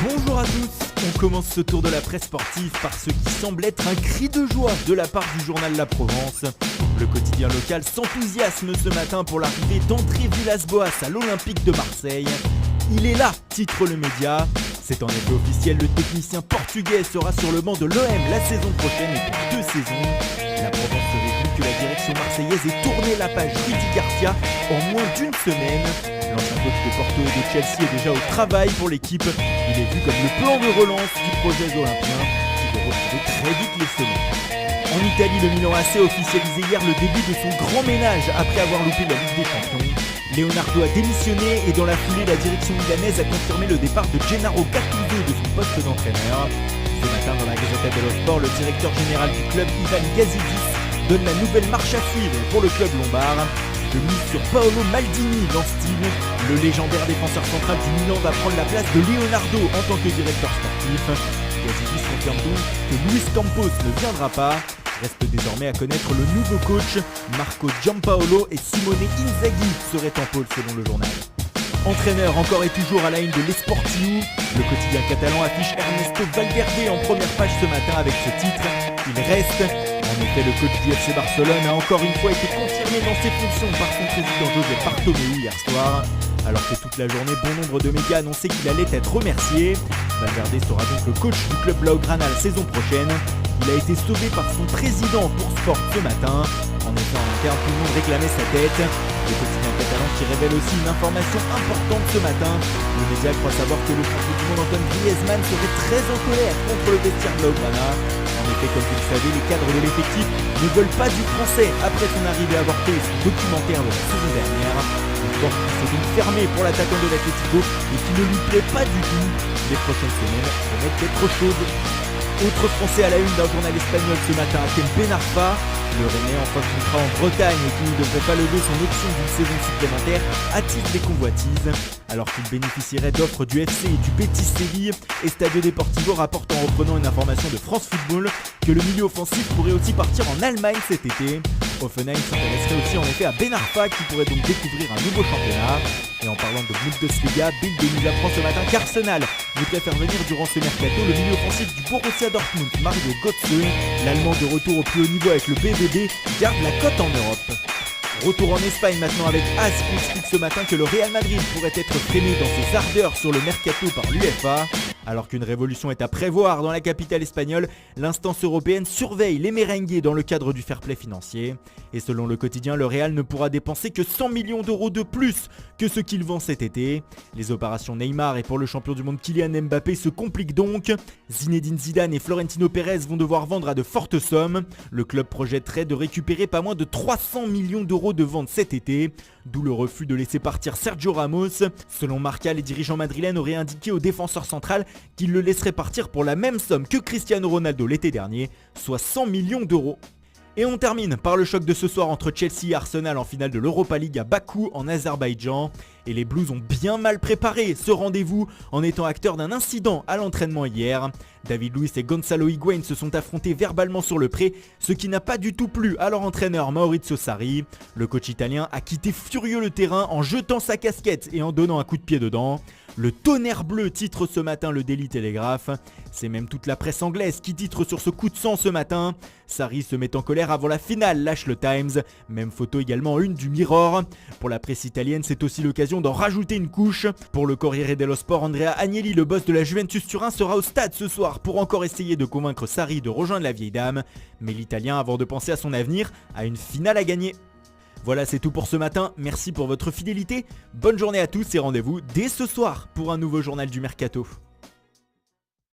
Bonjour à tous, on commence ce tour de la presse sportive par ce qui semble être un cri de joie de la part du journal La Provence. Le quotidien local s'enthousiasme ce matin pour l'arrivée d'André Villas-Boas à l'Olympique de Marseille. Il est là, titre le média. C'est en effet officiel, le technicien portugais sera sur le banc de l'OM la saison prochaine et pour 2 saisons. La Provence se réjouit que la direction marseillaise ait tourné la page Rudy Garcia en moins d'une semaine. L'ancien coach de Porto et de Chelsea est déjà au travail pour l'équipe. Il est vu comme le plan de relance du projet olympien qui doit retrouver très vite les sommets. En Italie, le Milan AC a officialisé hier le début de son grand ménage après avoir loupé la Ligue des Champions. Leonardo a démissionné et dans la foulée, la direction milanaise a confirmé le départ de Gennaro Gattuso de son poste d'entraîneur. Ce matin, dans la Gazzetta dello Sport, le directeur général du club, Ivan Gazidis, donne la nouvelle marche à suivre pour le club lombard. De mise sur Paolo Maldini, lance-t-il. Le légendaire défenseur central du Milan va prendre la place de Leonardo en tant que directeur sportif. Gazidis confirme donc que Luis Campos ne viendra pas. Reste désormais à connaître le nouveau coach. Marco Giampaolo et Simone Inzaghi seraient en pôle selon le journal. Entraîneur encore et toujours à la une de l'Esportiu, le quotidien catalan affiche Ernesto Valverde en première page ce matin avec ce titre. Il reste. En effet, le coach du FC Barcelone a encore une fois été confirmé dans ses fonctions par son président José Bartomeu hier soir. Alors que toute la journée, bon nombre de médias annonçaient qu'il allait être remercié. Valverde sera donc le coach du club Blaugrana la saison prochaine. Il a été sauvé par son président pour Sport ce matin. En effet, en interne, tout le monde réclamait sa tête. Le quotidien catalan qui révèle aussi une information importante ce matin. Le média croit savoir que le champion du monde Antoine Griezmann serait très en colère contre le vestiaire Blaugrana. En effet, comme vous le savez, les cadres de l'effectif ne veulent pas du français après son arrivée avortée et son documentaire de la saison dernière. Une porte qui s'est donc fermée pour l'attaquant de l'Atlético et qui ne lui plaît pas du tout. Les prochaines semaines promettent d'être chaudes. Autre français à la une d'un journal espagnol ce matin, Ken Ben Arfa. Le Rennais en fin de contrat en Bretagne et qui ne devrait pas lever son option d'une saison supplémentaire attise les convoitises. Alors qu'il bénéficierait d'offres du FC et du Betis Séville, Estadio Deportivo rapporte en reprenant une information de France Football que le milieu offensif pourrait aussi partir en Allemagne cet été. Hoffenheim s'intéresserait aussi en effet à Ben Arfa qui pourrait donc découvrir un nouveau championnat. Et en parlant de Bundesliga, Bild nous apprend ce matin qu'Arsenal voudrait faire venir durant ce mercato le milieu offensif du Borussia Dortmund, Mario Götze. L'Allemand de retour au plus haut niveau avec le BVB garde la cote en Europe. Retour en Espagne maintenant avec AS qui explique ce matin que le Real Madrid pourrait être freiné dans ses ardeurs sur le mercato par l'UEFA. Alors qu'une révolution est à prévoir dans la capitale espagnole, l'instance européenne surveille les merengues dans le cadre du fair play financier. Et selon le quotidien, le Real ne pourra dépenser que 100 millions d'euros de plus que ce qu'il vend cet été. Les opérations Neymar et pour le champion du monde Kylian Mbappé se compliquent donc. Zinedine Zidane et Florentino Pérez vont devoir vendre à de fortes sommes. Le club projetterait de récupérer pas moins de 300 millions d'euros de ventes cet été, d'où le refus de laisser partir Sergio Ramos. Selon Marca, les dirigeants madrilènes auraient indiqué au défenseur central qu'ils le laisseraient partir pour la même somme que Cristiano Ronaldo l'été dernier, soit 100 millions d'euros. Et on termine par le choc de ce soir entre Chelsea et Arsenal en finale de l'Europa League à Bakou en Azerbaïdjan. Et les Blues ont bien mal préparé ce rendez-vous en étant acteurs d'un incident à l'entraînement hier. David Luiz et Gonzalo Higuain se sont affrontés verbalement sur le pré, ce qui n'a pas du tout plu à leur entraîneur Maurizio Sarri. Le coach italien a quitté furieux le terrain en jetant sa casquette et en donnant un coup de pied dedans. Le tonnerre bleu titre ce matin le Daily Telegraph. C'est même toute la presse anglaise qui titre sur ce coup de sang ce matin. Sarri se met en colère avant la finale, lâche le Times. Même photo également en une du Mirror. Pour la presse italienne, c'est aussi l'occasion d'en rajouter une couche. Pour le Corriere dello Sport, Andrea Agnelli, le boss de la Juventus Turin, sera au stade ce soir pour encore essayer de convaincre Sarri de rejoindre la vieille dame. Mais l'Italien, avant de penser à son avenir, a une finale à gagner. Voilà, c'est tout pour ce matin. Merci pour votre fidélité. Bonne journée à tous et rendez-vous dès ce soir pour un nouveau journal du Mercato.